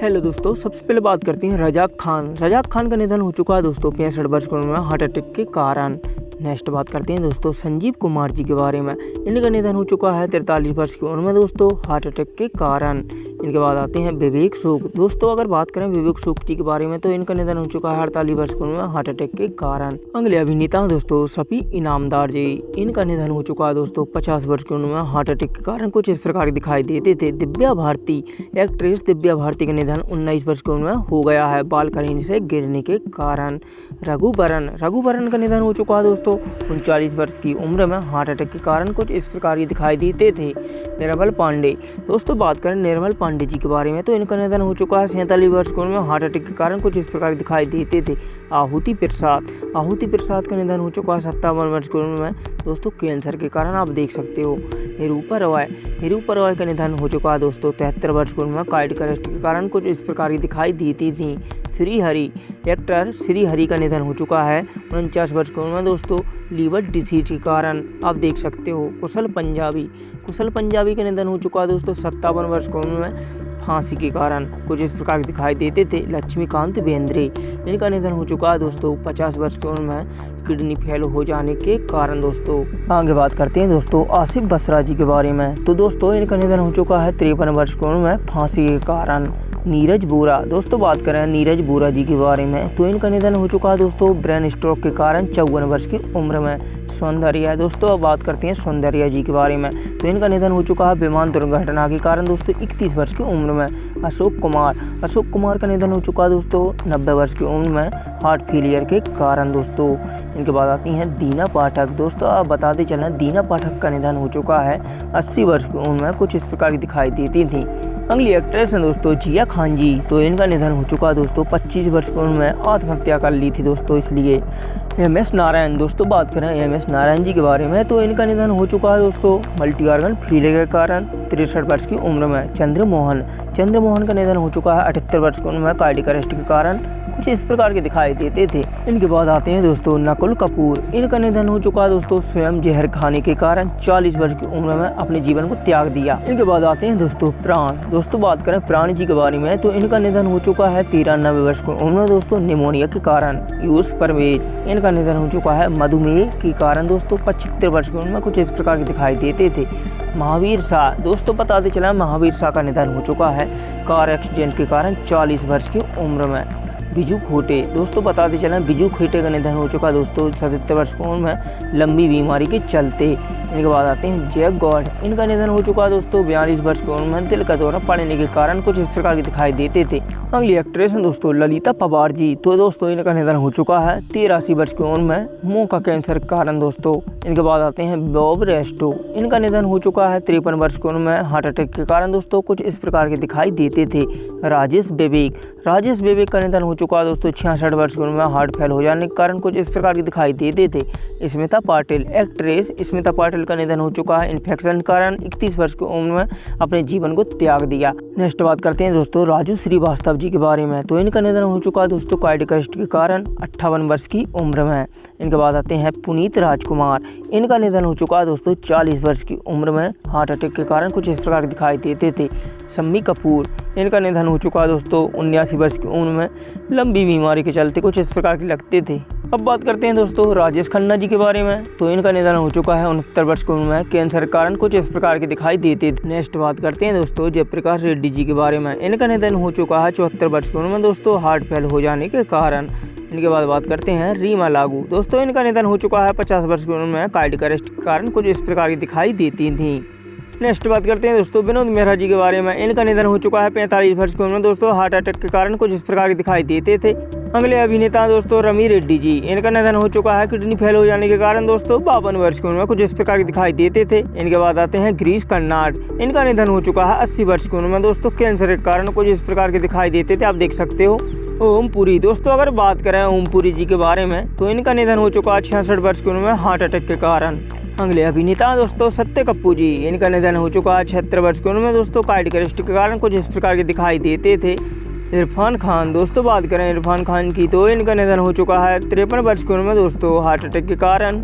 Hello दोस्तों, सबसे पहले बात करते हैं रजाक खान। रजाक खान का निधन हो चुका है दोस्तों 65 वर्ष की उम्र में हार्ट अटैक के कारण। नेक्स्ट बात करते हैं दोस्तों संजीव कुमार जी के बारे में। इनका निधन हो चुका है 43 वर्ष की उम्र में दोस्तों हार्ट अटैक के कारण। इनके बाद आते हैं विवेक सूद। दोस्तों अगर बात करें विवेक सूद जी के बारे में तो इनका निधन हो चुका है 48 वर्ष की उम्र में हार्ट अटैक के कारण। अगले अभिनेता दोस्तों शफी इनामदार जी। इनका निधन हो चुका है दोस्तों 50 वर्ष की उम्र में हार्ट अटैक के कारण। कुछ इस प्रकार दिखाई देते थे। दिव्या भारती, एक्ट्रेस दिव्या भारती का निधन 19 वर्ष की उम्र में हो गया है बालकनी से गिरने के कारण। रघुवरन का निधन हो चुका है दोस्तों 39 वर्ष की उम्र में हार्ट अटैक के कारण। कुछ इस प्रकार दिखाई देते थे। निर्मल पांडे। दोस्तों बात करें निर्मल पांडे जी के बारे में तो इनका निधन हो चुका है 47 वर्ष की उम्र में हार्ट अटैक के कारण। कुछ इस प्रकार दिखाई देते थे। आहुति प्रसाद का निधन हो चुका है 57 वर्ष की उम्र में दोस्तों कैंसर के कारण, आप देख सकते हो। निरूपा रॉय का निधन हो चुका है दोस्तों 73 वर्ष की उम्र में कार्डियक अरेस्ट के कारण। कुछ इस प्रकार की दिखाई देती थी। एक्टर श्रीहरि का निधन हो चुका है 49 वर्ष की उम्र में दोस्तों लीवर डिसीज के कारण, आप देख सकते हो। कुशल पंजाबी का निधन हो चुका है दोस्तों 57 वर्ष की उम्र में फांसी के कारण। कुछ इस प्रकार दिखाई देते थे। लक्ष्मीकांत बेंद्रे। इनका निधन हो चुका है दोस्तों 50 वर्ष की उम्र में किडनी फेल हो जाने के कारण दोस्तों। आगे बात करते हैं दोस्तों आसिफ बसरा जी के बारे में तो दोस्तों इनका निधन हो चुका है 53 वर्ष की उम्र में फांसी के कारण। नीरज बोरा। दोस्तों बात करें नीरज बोरा जी के बारे में तो इनका निधन हो चुका है दोस्तों ब्रेन स्ट्रोक के कारण 54 वर्ष की उम्र में। सौंदर्या। दोस्तों अब बात करते हैं सौंदर्या जी के बारे में तो इनका निधन हो चुका है विमान दुर्घटना के कारण दोस्तों 31 वर्ष की उम्र में। अशोक कुमार का निधन हो चुका है दोस्तों 90 वर्ष की उम्र में हार्ट फेलियर के कारण दोस्तों। इनके बाद आती हैं दीना पाठक। दोस्तों आप बताते चलें दीना पाठक का निधन हो चुका है 80 वर्ष की उम्र में। कुछ इस प्रकार की दिखाई देती थी। अगली एक्ट्रेस हैं दोस्तों जिया खान जी। तो इनका निधन हो चुका है दोस्तों 25 वर्ष की उम्र में आत्महत्या कर ली थी दोस्तों इसलिए। MS नारायण। दोस्तों बात करें MS नारायण जी के बारे में तो इनका निधन हो चुका है दोस्तों मल्टी ऑर्गन फेलियर के कारण 63 वर्ष की उम्र में। चंद्रमोहन का निधन हो चुका है 78 वर्ष की उम्र में कार्डियक अरेस्ट के कारण। कुछ इस प्रकार के दिखाई देते थे। इनके बाद आते हैं दोस्तों नकुल कपूर। इनका निधन हो चुका है दोस्तों स्वयं जहर खाने के कारण 40 वर्ष की उम्र में अपने जीवन को त्याग दिया। इनके बाद आते हैं दोस्तों प्राण। दोस्तों बात करें प्राण जी के बारे में तो इनका निधन हो चुका है 93 वर्ष की उम्र में दोस्तों निमोनिया के कारण। यूसुफ परवेज। इनका निधन हो चुका है मधुमेह के कारण दोस्तों 75 वर्ष की उम्र में। कुछ इस प्रकार के दिखाई देते थे। महावीर शाह। दोस्तों बताते चला महावीर शाह का निधन हो चुका है कार एक्सीडेंट के कारण 40 वर्ष की उम्र में। बिजू खोटे। दोस्तों बताते चलें बिजू खोटे का निधन हो चुका है दोस्तों 77 वर्ष की उम्र में लंबी बीमारी के चलते। इनके बाद आते हैं जैक गॉड। इनका निधन हो चुका है दोस्तों 42 वर्ष की उम्र में दिल का दौरा पड़ने के कारण। कुछ इस प्रकार के दिखाई देते थे। अगली एक्ट्रेस हैं दोस्तों ललिता पवार जी। तो दोस्तों इनका निधन हो चुका है 83 वर्ष की उम्र में मुंह का कैंसर के कारण दोस्तों। इनके बाद आते हैं बॉब रेस्टो। इनका निधन हो चुका है 53 वर्ष की उम्र में हार्ट अटैक के कारण दोस्तों। कुछ इस प्रकार के दिखाई देते थे। राजेश बेबेक का निधन हो चुका है दोस्तों 66 वर्ष की उम्र में हार्ट फेल हो जाने के कारण। कुछ इस प्रकार के दिखाई देते थे। स्मिता पाटिल। एक्ट्रेस स्मिता पाटिल का निधन हो चुका है इन्फेक्शन के कारण 31 वर्ष की उम्र में अपने जीवन को त्याग दिया। नेक्स्ट बात करते हैं दोस्तों राजू श्रीवास्तव जी के बारे में तो इनका निधन हो चुका है दोस्तों कार्डियक अरेस्ट के कारण 58 वर्ष की उम्र में। इनके बाद आते हैं पुनीत राजकुमार। इनका निधन हो चुका है दोस्तों 40 वर्ष की उम्र में हार्ट अटैक के कारण। कुछ इस प्रकार दिखाई देते थे। शम्मी कपूर। इनका निधन हो चुका है दोस्तों 79 वर्ष की उम्र में लंबी बीमारी के चलते। कुछ इस प्रकार के लगते थे। अब बात करते हैं दोस्तों राजेश खन्ना जी के बारे में तो इनका निधन हो चुका है 69 वर्ष की उम्र में कैंसर के कारण। कुछ इस प्रकार के दिखाई देते थे। नेक्स्ट बात करते हैं दोस्तों जयप्रकाश रेड्डी जी के बारे में। इनका निधन हो चुका है 74 वर्ष की उम्र में दोस्तों हार्ट फेल हो जाने के कारण। इनके बाद बात करते हैं रीमा लागू। दोस्तों इनका निधन हो चुका है 50 वर्ष की उम्र में कार्डियक अरेस्ट के कारण। कुछ इस प्रकार की दिखाई देती थी। नेक्स्ट बात करते हैं दोस्तों विनोद मेहरा जी के बारे में। इनका निधन हो चुका है 45 वर्ष की उम्र में दोस्तों हार्ट अटैक के कारण। कुछ इस प्रकार के दिखाई देते थे। अगले अभिनेता दोस्तों रमी रेड्डी जी। इनका निधन हो चुका है किडनी फेल हो जाने के कारण दोस्तों 52 वर्ष की उम्र में। कुछ इस प्रकार के दिखाई देते थे। इनके बाद आते हैं गिरीश कर्नाड। इनका निधन हो चुका है 80 वर्ष की उम्र में दोस्तों कैंसर के कारण। कुछ इस प्रकार के दिखाई देते थे, आप देख सकते हो। ओम पुरी। दोस्तों अगर बात करें ओम पुरी जी के बारे में तो इनका निधन हो चुका है 66 वर्ष की उम्र में हार्ट अटैक के कारण। अगले अभिनेता दोस्तों सत्य कपूर जी। इनका निधन हो चुका है 76 वर्ष की उम्र में दोस्तों कार्डियक अरेस्ट के कारण। कुछ इस प्रकार के दिखाई देते थे। इरफान खान। दोस्तों बात करें इरफान खान की तो इनका निधन हो चुका है 53 वर्ष की उम्र में दोस्तों हार्ट अटैक के कारण।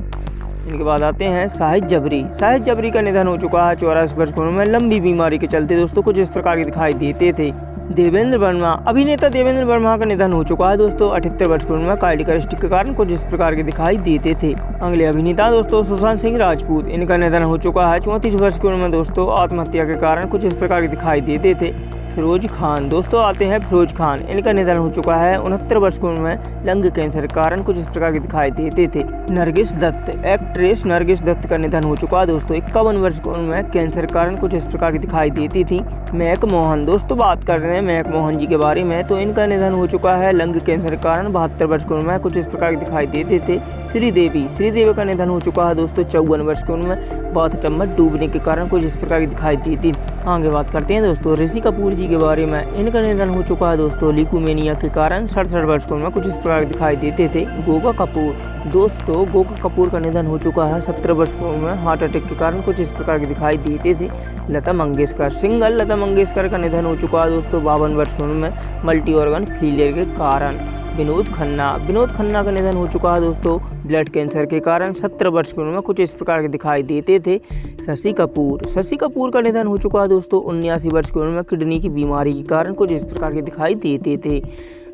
इनके बाद आते हैं शाहिद जबरी का निधन हो चुका है 84 वर्ष की उम्र में लंबी बीमारी के चलते दोस्तों। कुछ इस प्रकार के दिखाई देते थे। देवेंद्र वर्मा। अभिनेता देवेंद्र वर्मा का निधन हो चुका है दोस्तों। 78 वर्ष की उम्र में कार्डियक अरेस्ट के कारण कुछ इस प्रकार के दिखाई देते थे। अगले अभिनेता दोस्तों सुशांत सिंह राजपूत। इनका निधन हो चुका है 34 वर्ष की उम्र में दोस्तों। आत्महत्या के कारण कुछ इस प्रकार के दिखाई देते थे। फिरोज खान दोस्तों आते हैं फिरोज खान। इनका निधन हो चुका है 69 वर्ष की उम्र में लंग कैंसर के कारण कुछ इस प्रकार के दिखाई देते थे। नरगिस दत्त। एक्ट्रेस नरगिस दत्त का निधन हो चुका है दोस्तों। 51 वर्ष की उम्र में कैंसर के कारण कुछ इस प्रकार की दिखाई देती थी। महक मोहन दोस्तों बात कर रहे हैं महक मोहन जी के बारे में, तो इनका निधन हो चुका है लंग कैंसर के कारण। 72 वर्ष की उम्र में कुछ इस प्रकार के दिखाई देते थे। श्रीदेवी का निधन हो चुका है दोस्तों 54 वर्ष की उम्र में बाथटब में डूबने के कारण कुछ इस प्रकार की दिखाई देती। आगे बात करते हैं दोस्तों ऋषि कपूर जी के बारे में। इनका निधन हो चुका है दोस्तों ल्यूकेमिया के कारण। 67 वर्ष की उम्र में कुछ इस प्रकार दिखाई देते थे। गोगा कपूर दोस्तों गोगा कपूर का निधन हो चुका है 17 वर्ष की उम्र में हार्ट अटैक के कारण कुछ इस प्रकार के दिखाई देते थे। लता मंगेशकर। सिंगर लता मंगेशकर का निधन हो चुका है दोस्तों 52 वर्ष की उम्र में मल्टी ऑर्गन फेलियर के कारण। विनोद खन्ना का निधन हो चुका है दोस्तों ब्लड कैंसर के कारण। 17 वर्ष की उम्र में कुछ इस प्रकार के दिखाई देते थे। शशि कपूर का निधन हो चुका है दोस्तों 79 वर्ष की उम्र में किडनी की बीमारी के कारण कुछ इस प्रकार के दिखाई देते थे।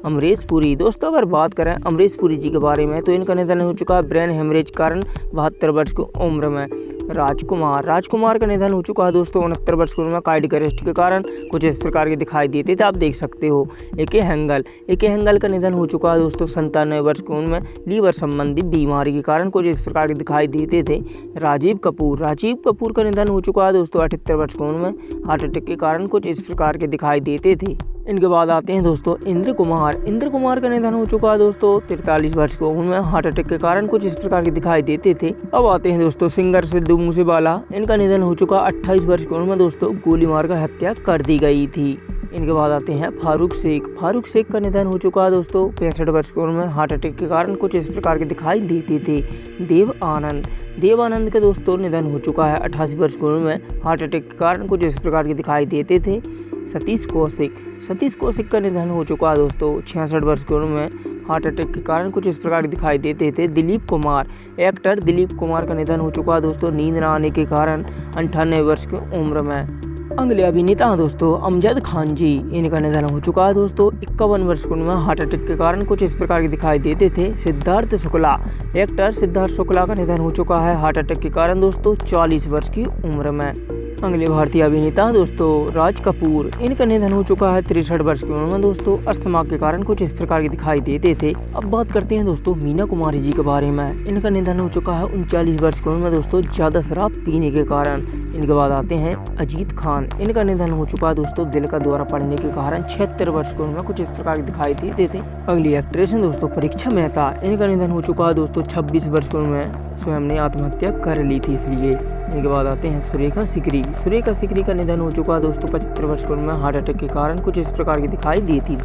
अमरीश पुरी दोस्तों अगर बात करें अमरीश पुरी जी के बारे में, तो इनका निधन हो चुका है ब्रेन हेमरेज के कारण 72 वर्ष की उम्र में। राजकुमार का निधन हो चुका है दोस्तों 69 वर्ष की उम्र में कार्डियक अरेस्ट के कारण कुछ इस प्रकार के दिखाई देते थे। आप देख सकते हो। एके हेंगल का निधन हो चुका है दोस्तों 97 वर्ष की उम्र में लीवर संबंधी बीमारी के कारण कुछ इस प्रकार के दिखाई देते थे। राजीव कपूर का निधन हो चुका है दोस्तों 78 वर्ष की उम्र में हार्ट अटैक के कारण कुछ इस प्रकार के दिखाई देते थे। इनके बाद आते हैं दोस्तों इंद्र कुमार का निधन हो चुका है दोस्तों 43 वर्ष की उम्र में हार्ट अटैक के कारण कुछ इस प्रकार के दिखाई देते थे। अब आते हैं दोस्तों सिंगर सिद्धू मूसेवाला। इनका निधन हो चुका 28 वर्ष की उम्र में दोस्तों गोली मारकर हत्या कर दी गई थी। इनके बाद आते हैं फारूक शेख का निधन हो चुका है दोस्तों 65 वर्ष की उम्र में हार्ट अटैक के कारण कुछ इस प्रकार के दिखाई देते थे। देव आनंद का दोस्तों निधन हो चुका है 88 वर्ष की उम्र में हार्ट अटैक के कारण कुछ इस प्रकार के दिखाई देते थे। सतीश कौशिक का निधन हो चुका है दोस्तों 66 वर्ष की उम्र में हार्ट अटैक के कारण कुछ इस प्रकार के दिखाई देते थे। एक्टर दिलीप कुमार का निधन हो चुका है दोस्तों नींद न आने के कारण 98 वर्ष की उम्र में। अगले अभिनेता दोस्तों अमजद खान जी। इनका निधन हो चुका है दोस्तों 51 वर्ष की उम्र में हार्ट अटैक के कारण कुछ इस प्रकार के दिखाई देते थे। एक्टर सिद्धार्थ शुक्ला का निधन हो चुका है हार्ट अटैक के कारण दोस्तों 40 वर्ष की उम्र में। अगले भारतीय अभिनेता दोस्तों राज कपूर। इनका निधन हो चुका है 63 वर्ष की उम्र में दोस्तों अस्थमा के कारण कुछ इस प्रकार के दिखाई देते थे। अब बात करते हैं दोस्तों मीना कुमारी जी के बारे में। इनका निधन हो चुका है 39 वर्ष की उम्र में दोस्तों ज्यादा शराब पीने के कारण। इनके बाद आते हैं अजीत खान। इनका निधन हो चुका है दोस्तों दिल का दौरा पड़ने के कारण 76 वर्ष की उम्र में कुछ इस प्रकार के दिखाई देते थे। अगली एक्ट्रेस हैं दोस्तों परीक्षा मेहता। इनका निधन हो चुका है दोस्तों 26 वर्ष की उम्र में स्वयं ने आत्महत्या कर ली थी इसलिए। इनके बाद आते हैं सुरेखा सिकरी का निधन हो चुका है दोस्तों 75 वर्ष की उम्र में हार्ट अटैक के कारण कुछ इस प्रकार की दिखाई देती थी।